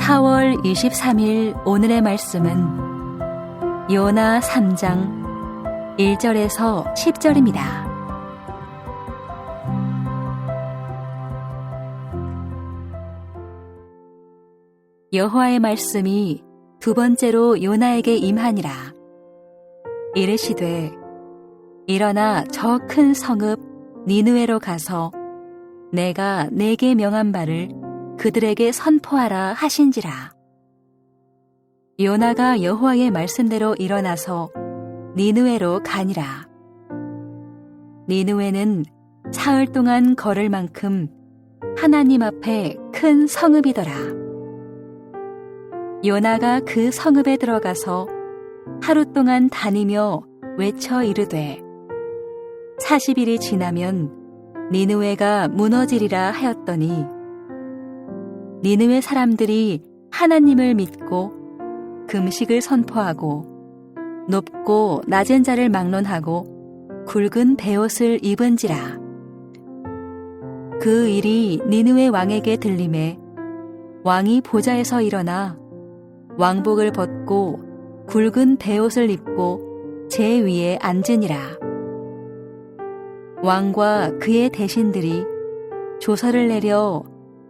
4월 23일 오늘의 말씀은 요나 3장 1절에서 10절입니다. 여호와의 말씀이 두 번째로 요나에게 임하니라. 이르시되 일어나 저 큰 성읍 니느웨로 가서 내가 내게 명한 바를 그들에게 선포하라 하신지라. 요나가 여호와의 말씀대로 일어나서 니느웨로 가니라. 니느웨는 사흘 동안 걸을 만큼 하나님 앞에 큰 성읍이더라. 요나가 그 성읍에 들어가서 하루 동안 다니며 외쳐 이르되 40일이 지나면 니느웨가 무너지리라 하였더니 니느웨 사람들이 하나님을 믿고 금식을 선포하고 높고 낮은 자를 막론하고 굵은 베옷을 입은지라. 그 일이 니느웨 왕에게 들림에 왕이 보좌에서 일어나 왕복을 벗고 굵은 베옷을 입고 제 위에 앉으니라. 왕과 그의 대신들이 조서를 내려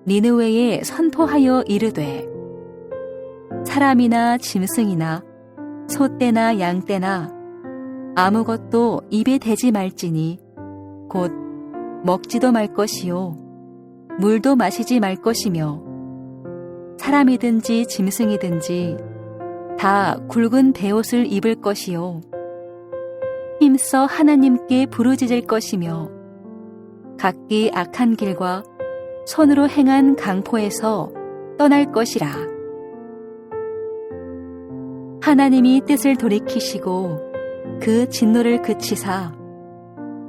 니느웨에 선포하여 이르되 사람이나 짐승이나 소떼나 양떼나 아무것도 입에 대지 말지니 곧 먹지도 말 것이요 물도 마시지 말 것이며 사람이든지 짐승이든지 다 굵은 베옷을 입을 것이요 힘써 하나님께 부르짖을 것이며 각기 악한 길과 손으로 행한 강포에서 떠날 것이라. 하나님이 뜻을 돌이키시고 그 진노를 그치사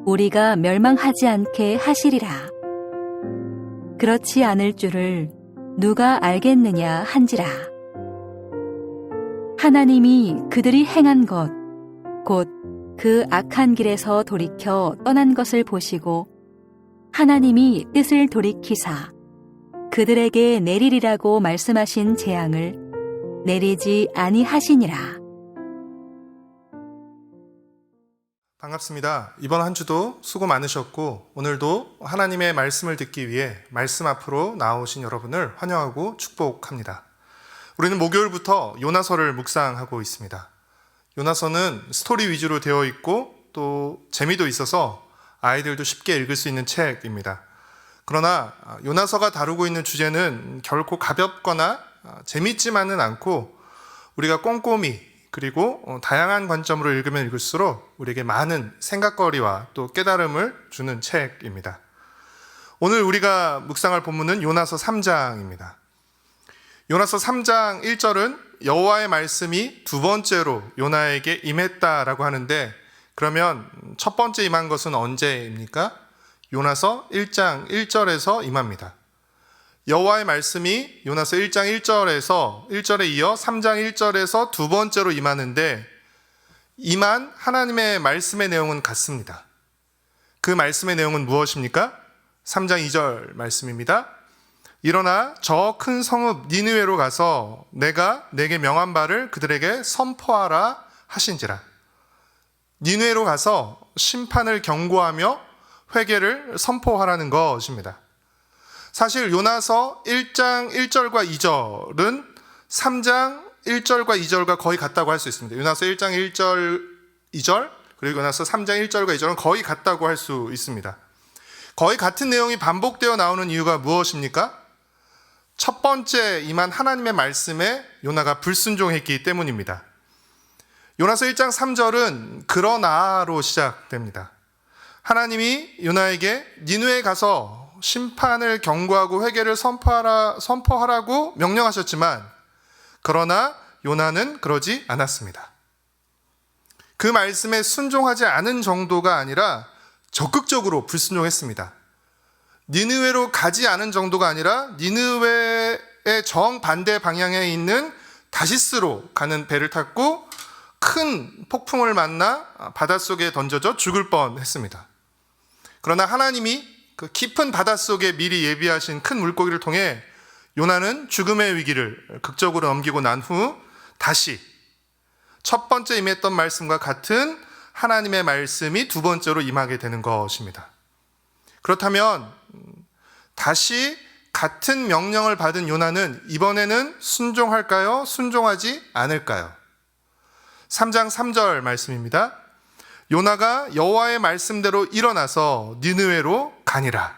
우리가 멸망하지 않게 하시리라. 그렇지 않을 줄을 누가 알겠느냐 한지라. 하나님이 그들이 행한 것 곧 그 악한 길에서 돌이켜 떠난 것을 보시고 하나님이 뜻을 돌이키사 그들에게 내리리라고 말씀하신 재앙을 내리지 아니하시니라. 반갑습니다. 이번 한 주도 수고 많으셨고 오늘도 하나님의 말씀을 듣기 위해 말씀 앞으로 나오신 여러분을 환영하고 축복합니다. 우리는 목요일부터 요나서를 묵상하고 있습니다. 요나서는 스토리 위주로 되어 있고 또 재미도 있어서 아이들도 쉽게 읽을 수 있는 책입니다. 그러나 요나서가 다루고 있는 주제는 결코 가볍거나 재밌지만은 않고 우리가 꼼꼼히 그리고 다양한 관점으로 읽으면 읽을수록 우리에게 많은 생각거리와 또 깨달음을 주는 책입니다. 오늘 우리가 묵상할 본문은 요나서 3장입니다. 요나서 3장 1절은 여호와의 말씀이 두 번째로 요나에게 임했다라고 하는데 그러면 첫 번째 임한 것은 언제입니까? 요나서 1장 1절에서 임합니다. 여호와의 말씀이 요나서 1장 1절에 이어 3장 1절에서 두 번째로 임하는데 임한 하나님의 말씀의 내용은 같습니다. 그 말씀의 내용은 무엇입니까? 3장 2절 말씀입니다. 일어나 저 큰 성읍 니느웨로 가서 내가 내게 명한 바를 그들에게 선포하라 하신지라. 니느웨로 가서 심판을 경고하며 회개를 선포하라는 것입니다. 사실 요나서 1장 1절과 2절은 3장 1절과 2절과 거의 같다고 할 수 있습니다. 요나서 1장 1절 2절 그리고 요나서 3장 1절과 2절은 거의 같다고 할 수 있습니다. 거의 같은 내용이 반복되어 나오는 이유가 무엇입니까? 첫 번째 임한 하나님의 말씀에 요나가 불순종했기 때문입니다. 요나서 1장 3절은 그러나로 시작됩니다. 하나님이 요나에게 니느웨에 가서 심판을 경고하고 회개를 선포하라고 명령하셨지만 그러나 요나는 그러지 않았습니다. 그 말씀에 순종하지 않은 정도가 아니라 적극적으로 불순종했습니다. 니느웨로 가지 않은 정도가 아니라 니느웨의 정반대 방향에 있는 다시스로 가는 배를 탔고 큰 폭풍을 만나 바닷속에 던져져 죽을 뻔했습니다. 그러나 하나님이 그 깊은 바닷속에 미리 예비하신 큰 물고기를 통해 요나는 죽음의 위기를 극적으로 넘기고 난 후 다시 첫 번째 임했던 말씀과 같은 하나님의 말씀이 두 번째로 임하게 되는 것입니다. 그렇다면 다시 같은 명령을 받은 요나는 이번에는 순종할까요? 순종하지 않을까요? 3장 3절 말씀입니다. 요나가 여호와의 말씀대로 일어나서 니느웨로 가니라.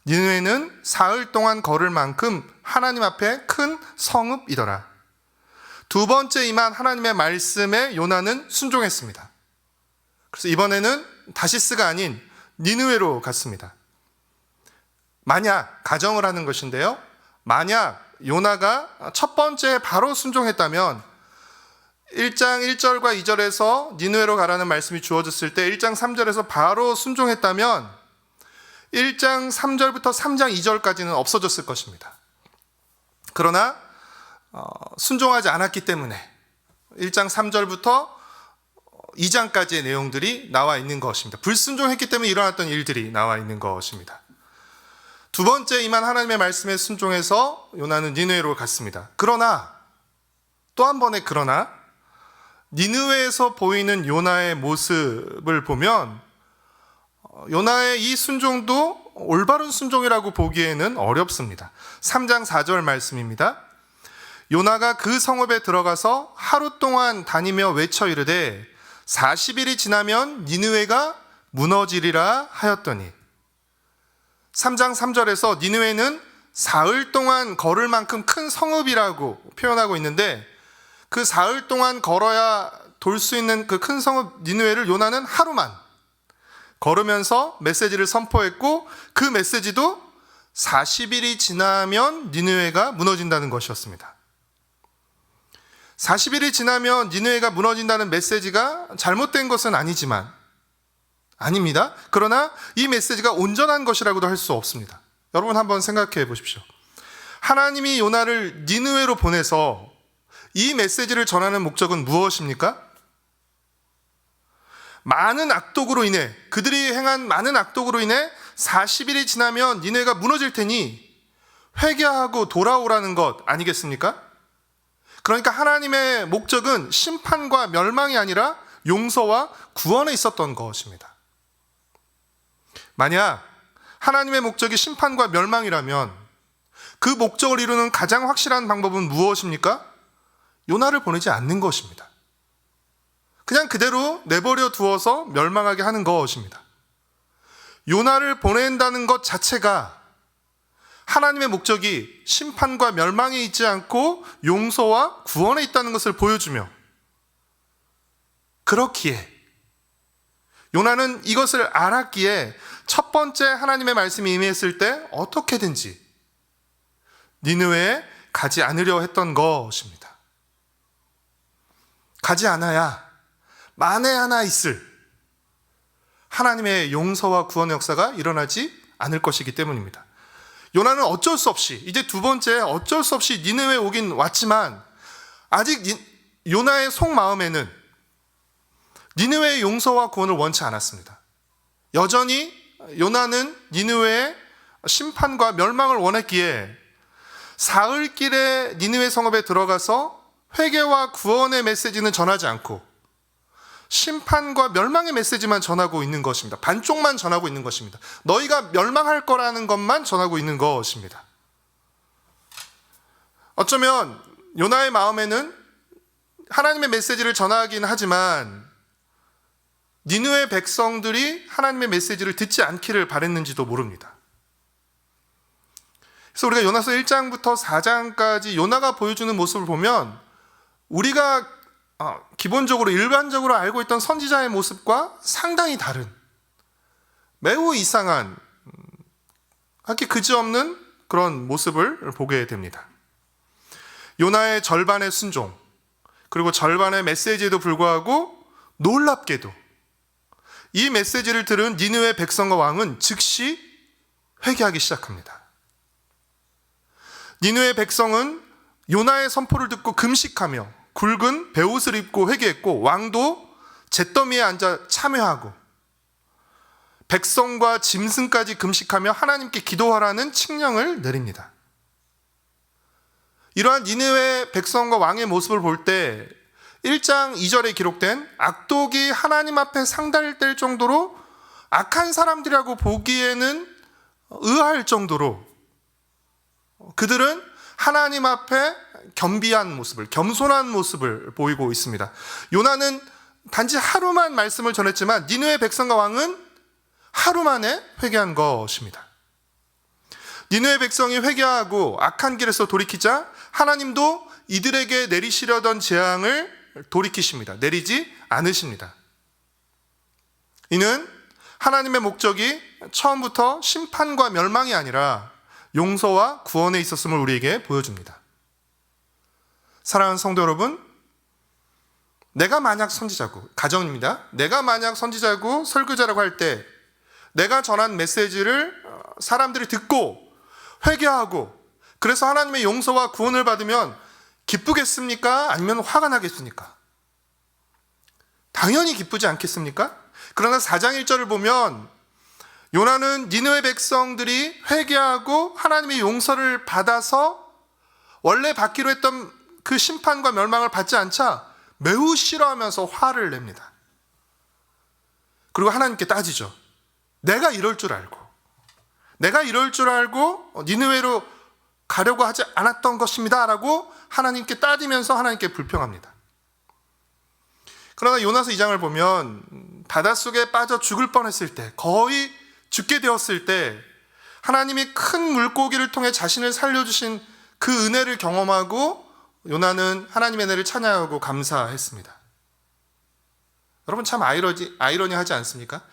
니느웨는 사흘 동안 걸을 만큼 하나님 앞에 큰 성읍이더라. 두 번째 임한 하나님의 말씀에 요나는 순종했습니다. 그래서 이번에는 다시스가 아닌 니느웨로 갔습니다. 만약 가정을 하는 것인데요, 만약 요나가 첫 번째 바로 순종했다면 1장 1절과 2절에서 니느웨로 가라는 말씀이 주어졌을 때 1장 3절에서 바로 순종했다면 1장 3절부터 3장 2절까지는 없어졌을 것입니다. 그러나 순종하지 않았기 때문에 1장 3절부터 2장까지의 내용들이 나와 있는 것입니다. 불순종했기 때문에 일어났던 일들이 나와 있는 것입니다. 두 번째 임한 하나님의 말씀에 순종해서 요나는 니느웨로 갔습니다. 그러나 또 한 번의 그러나 니느웨에서 보이는 요나의 모습을 보면 요나의 이 순종도 올바른 순종이라고 보기에는 어렵습니다. 3장 4절 말씀입니다. 요나가 그 성읍에 들어가서 하루 동안 다니며 외쳐 이르되 40일이 지나면 니느웨가 무너지리라 하였더니 3장 3절에서 니느웨는 사흘 동안 걸을 만큼 큰 성읍이라고 표현하고 있는데 그 사흘 동안 걸어야 돌 수 있는 그 큰 성읍 니느웨를 요나는 하루만 걸으면서 메시지를 선포했고 그 메시지도 40일이 지나면 니느웨가 무너진다는 것이었습니다. 40일이 지나면 니느웨가 무너진다는 메시지가 잘못된 것은 아닙니다. 그러나 이 메시지가 온전한 것이라고도 할 수 없습니다. 여러분 한번 생각해 보십시오. 하나님이 요나를 니느웨로 보내서 이 메시지를 전하는 목적은 무엇입니까? 많은 악독으로 인해 그들이 행한 많은 악독으로 인해 40일이 지나면 니느웨가 무너질 테니 회개하고 돌아오라는 것 아니겠습니까? 그러니까 하나님의 목적은 심판과 멸망이 아니라 용서와 구원에 있었던 것입니다. 만약 하나님의 목적이 심판과 멸망이라면 그 목적을 이루는 가장 확실한 방법은 무엇입니까? 요나를 보내지 않는 것입니다. 그냥 그대로 내버려 두어서 멸망하게 하는 것입니다. 요나를 보낸다는 것 자체가 하나님의 목적이 심판과 멸망에 있지 않고 용서와 구원에 있다는 것을 보여주며 그렇기에 요나는 이것을 알았기에 첫 번째 하나님의 말씀이 임했을 때 어떻게든지 니느웨에 가지 않으려 했던 것입니다. 가지 않아야 만에 하나 있을 하나님의 용서와 구원의 역사가 일어나지 않을 것이기 때문입니다. 요나는 어쩔 수 없이 이제 두 번째 어쩔 수 없이 니느웨에 오긴 왔지만 아직 요나의 속마음에는 니느웨의 용서와 구원을 원치 않았습니다. 여전히 요나는 니느웨의 심판과 멸망을 원했기에 사흘길에 니느웨 성읍에 들어가서 회개와 구원의 메시지는 전하지 않고 심판과 멸망의 메시지만 전하고 있는 것입니다. 반쪽만 전하고 있는 것입니다. 너희가 멸망할 거라는 것만 전하고 있는 것입니다. 어쩌면 요나의 마음에는 하나님의 메시지를 전하긴 하지만 니느웨 백성들이 하나님의 메시지를 듣지 않기를 바랬는지도 모릅니다. 그래서 우리가 요나서 1장부터 4장까지 요나가 보여주는 모습을 보면 우리가 기본적으로 일반적으로 알고 있던 선지자의 모습과 상당히 다른 매우 이상한 하기 그지없는 그런 모습을 보게 됩니다. 요나의 절반의 순종 그리고 절반의 메시지에도 불구하고 놀랍게도 이 메시지를 들은 니느웨 백성과 왕은 즉시 회개하기 시작합니다. 니느웨 백성은 요나의 선포를 듣고 금식하며 굵은 베옷을 입고 회개했고 왕도 잿더미에 앉아 참회하고 백성과 짐승까지 금식하며 하나님께 기도하라는 칙령을 내립니다. 이러한 니느웨 백성과 왕의 모습을 볼 때 1장 2절에 기록된 악독이 하나님 앞에 상달될 정도로 악한 사람들이라고 보기에는 의아할 정도로 그들은 하나님 앞에 겸비한 모습을, 겸손한 모습을 보이고 있습니다. 요나는 단지 하루만 말씀을 전했지만 니느웨 백성과 왕은 하루 만에 회개한 것입니다. 니느웨 백성이 회개하고 악한 길에서 돌이키자 하나님도 이들에게 내리시려던 재앙을 돌이키십니다. 내리지 않으십니다. 이는 하나님의 목적이 처음부터 심판과 멸망이 아니라 용서와 구원에 있었음을 우리에게 보여줍니다. 사랑하는 성도 여러분, 내가 만약 선지자고, 가정입니다. 내가 만약 선지자고 설교자라고 할 때 내가 전한 메시지를 사람들이 듣고 회개하고 그래서 하나님의 용서와 구원을 받으면 기쁘겠습니까? 아니면 화가 나겠습니까? 당연히 기쁘지 않겠습니까? 그러나 4장 1절을 보면 요나는 니느웨 백성들이 회개하고 하나님의 용서를 받아서 원래 받기로 했던 그 심판과 멸망을 받지 않자 매우 싫어하면서 화를 냅니다. 그리고 하나님께 따지죠. 내가 이럴 줄 알고 니느웨로 가려고 하지 않았던 것입니다 라고 하나님께 따지면서 하나님께 불평합니다. 그러나 요나서 2장을 보면 바닷속에 빠져 죽을 뻔했을 때, 거의 죽게 되었을 때 하나님이 큰 물고기를 통해 자신을 살려주신 그 은혜를 경험하고 요나는 하나님의 은혜를 찬양하고 감사했습니다. 여러분 참 아이러니하지 않습니까?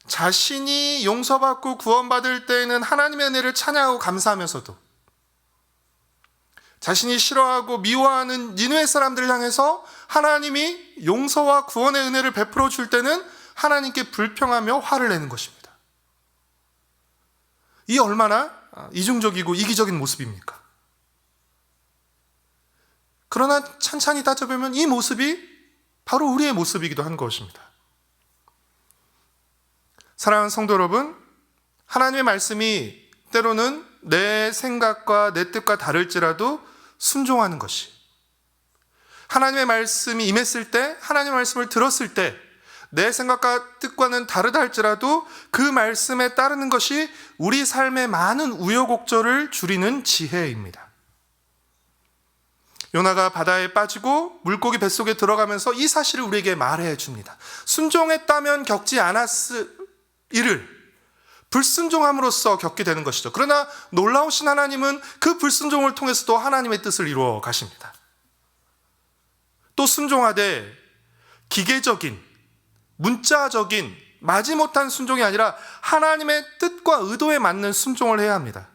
자신이 용서받고 구원받을 때에는 하나님의 은혜를 찬양하고 감사하면서도 자신이 싫어하고 미워하는 니느웨 사람들을 향해서 하나님이 용서와 구원의 은혜를 베풀어 줄 때는 하나님께 불평하며 화를 내는 것입니다. 이 얼마나 이중적이고 이기적인 모습입니까? 그러나 찬찬히 따져보면 이 모습이 바로 우리의 모습이기도 한 것입니다. 사랑하는 성도 여러분, 하나님의 말씀이 때로는 내 생각과 내 뜻과 다를지라도 순종하는 것이, 하나님의 말씀이 임했을 때, 하나님의 말씀을 들었을 때 내 생각과 뜻과는 다르다 할지라도 그 말씀에 따르는 것이 우리 삶의 많은 우여곡절을 줄이는 지혜입니다. 요나가 바다에 빠지고 물고기 뱃속에 들어가면서 이 사실을 우리에게 말해 줍니다. 순종했다면 겪지 않았을 일을 불순종함으로써 겪게 되는 것이죠. 그러나 놀라우신 하나님은 그 불순종을 통해서도 하나님의 뜻을 이루어 가십니다. 또 순종하되 기계적인, 문자적인, 마지못한 순종이 아니라 하나님의 뜻과 의도에 맞는 순종을 해야 합니다.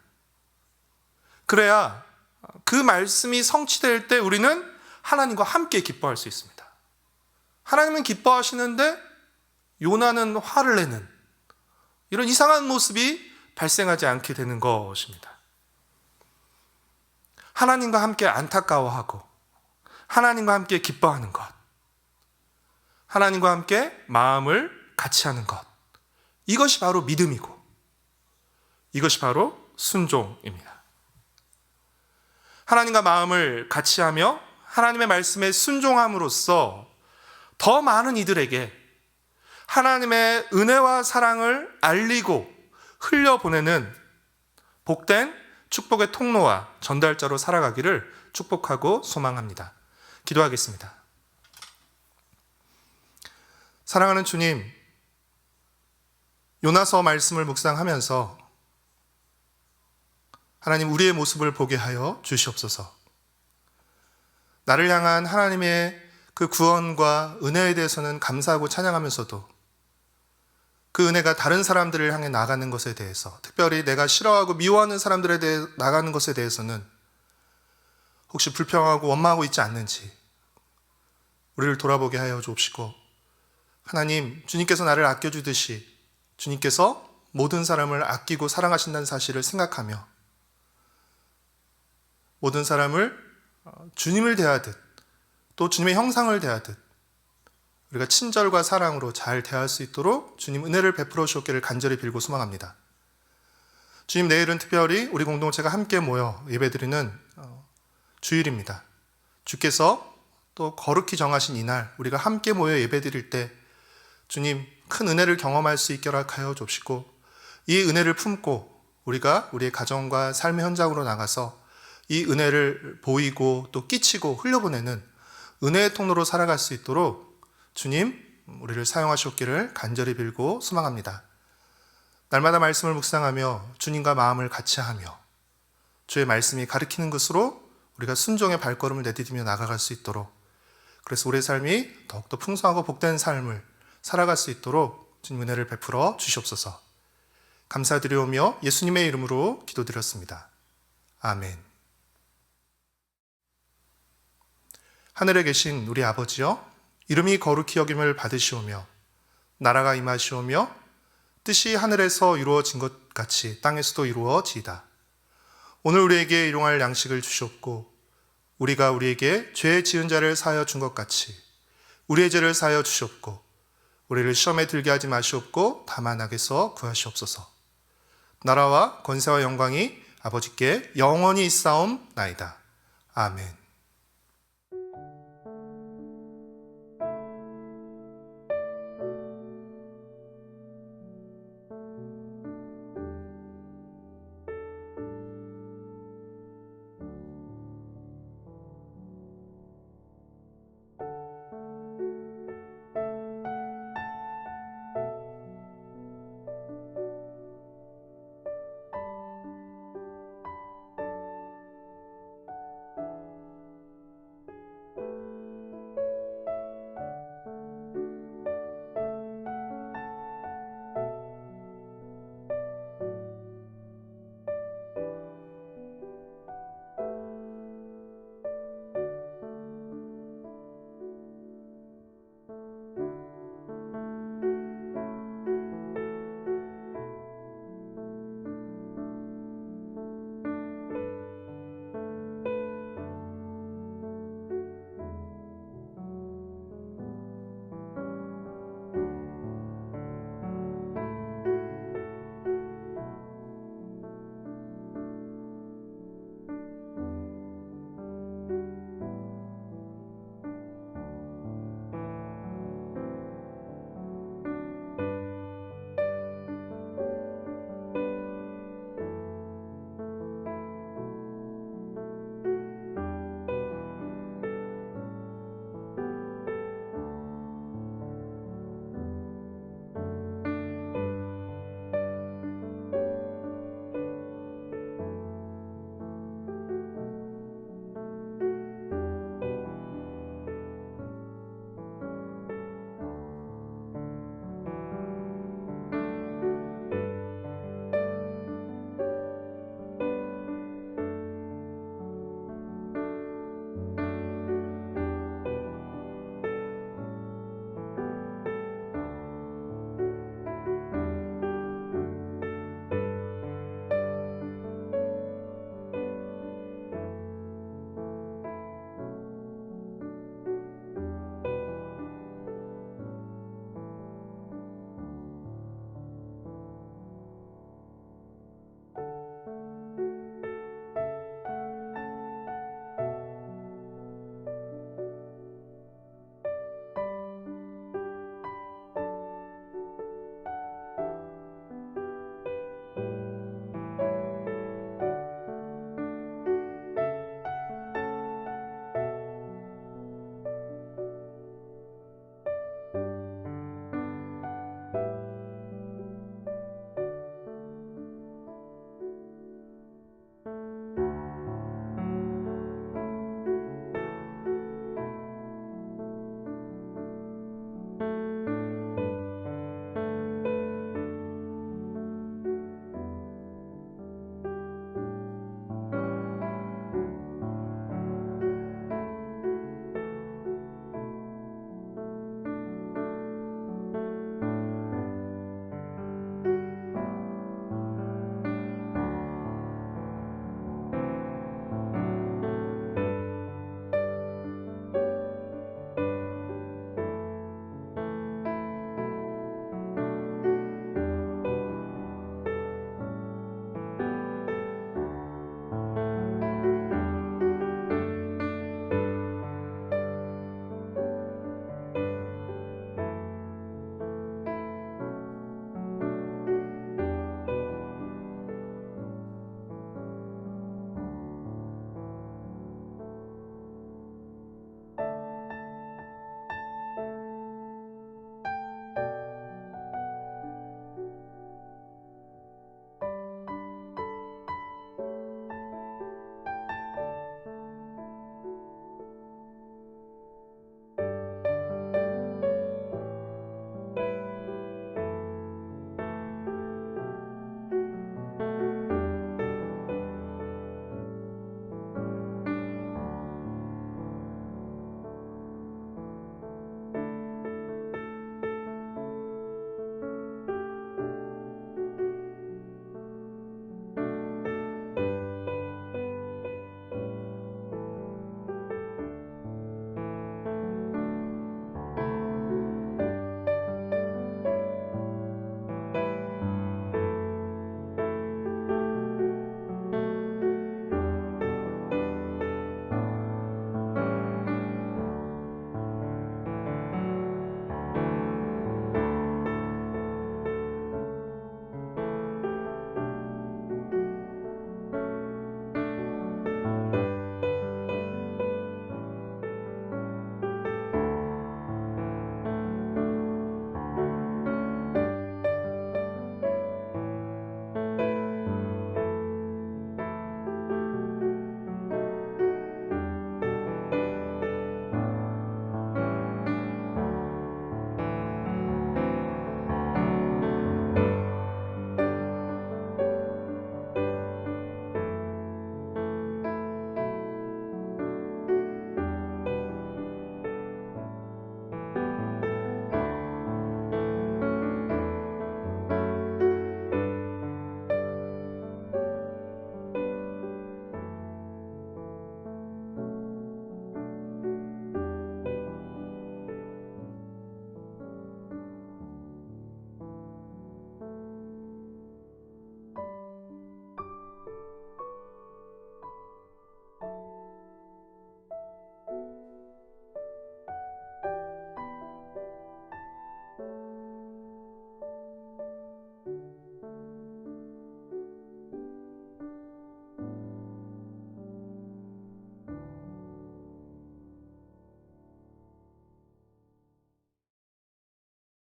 그래야 그 말씀이 성취될 때 우리는 하나님과 함께 기뻐할 수 있습니다. 하나님은 기뻐하시는데 요나는 화를 내는 이런 이상한 모습이 발생하지 않게 되는 것입니다. 하나님과 함께 안타까워하고 하나님과 함께 기뻐하는 것, 하나님과 함께 마음을 같이 하는 것, 이것이 바로 믿음이고 이것이 바로 순종입니다. 하나님과 마음을 같이 하며 하나님의 말씀에 순종함으로써 더 많은 이들에게 하나님의 은혜와 사랑을 알리고 흘려보내는 복된 축복의 통로와 전달자로 살아가기를 축복하고 소망합니다. 기도하겠습니다. 사랑하는 주님, 요나서 말씀을 묵상하면서 하나님 우리의 모습을 보게 하여 주시옵소서. 나를 향한 하나님의 그 구원과 은혜에 대해서는 감사하고 찬양하면서도 그 은혜가 다른 사람들을 향해 나가는 것에 대해서, 특별히 내가 싫어하고 미워하는 사람들에 대해 나가는 것에 대해서는 혹시 불평하고 원망하고 있지 않는지 우리를 돌아보게 하여 주옵시고, 하나님, 주님께서 나를 아껴주듯이 주님께서 모든 사람을 아끼고 사랑하신다는 사실을 생각하며 모든 사람을 주님을 대하듯 또 주님의 형상을 대하듯 우리가 친절과 사랑으로 잘 대할 수 있도록 주님 은혜를 베풀어 주옵기를 간절히 빌고 소망합니다. 주님, 내일은 특별히 우리 공동체가 함께 모여 예배드리는 주일입니다. 주께서 또 거룩히 정하신 이날 우리가 함께 모여 예배드릴 때 주님 큰 은혜를 경험할 수 있게 하여 주옵시고, 이 은혜를 품고 우리가 우리의 가정과 삶의 현장으로 나가서 이 은혜를 보이고 또 끼치고 흘려보내는 은혜의 통로로 살아갈 수 있도록 주님 우리를 사용하시옵기를 간절히 빌고 소망합니다. 날마다 말씀을 묵상하며 주님과 마음을 같이하며 주의 말씀이 가르치는 것으로 우리가 순종의 발걸음을 내디디며 나아갈 수 있도록, 그래서 우리의 삶이 더욱더 풍성하고 복된 삶을 살아갈 수 있도록 주님 은혜를 베풀어 주시옵소서. 감사드리오며 예수님의 이름으로 기도드렸습니다. 아멘. 하늘에 계신 우리 아버지여, 이름이 거룩히 여김을 받으시오며 나라가 임하시오며 뜻이 하늘에서 이루어진 것 같이 땅에서도 이루어지이다. 오늘 우리에게 일용할 양식을 주시옵고 우리가 우리에게 죄 지은 자를 사하여 준 것 같이 우리의 죄를 사하여 주시옵고 우리를 시험에 들게 하지 마시옵고 다만 악에서 구하시옵소서. 나라와 권세와 영광이 아버지께 영원히 있사옵나이다. 아멘.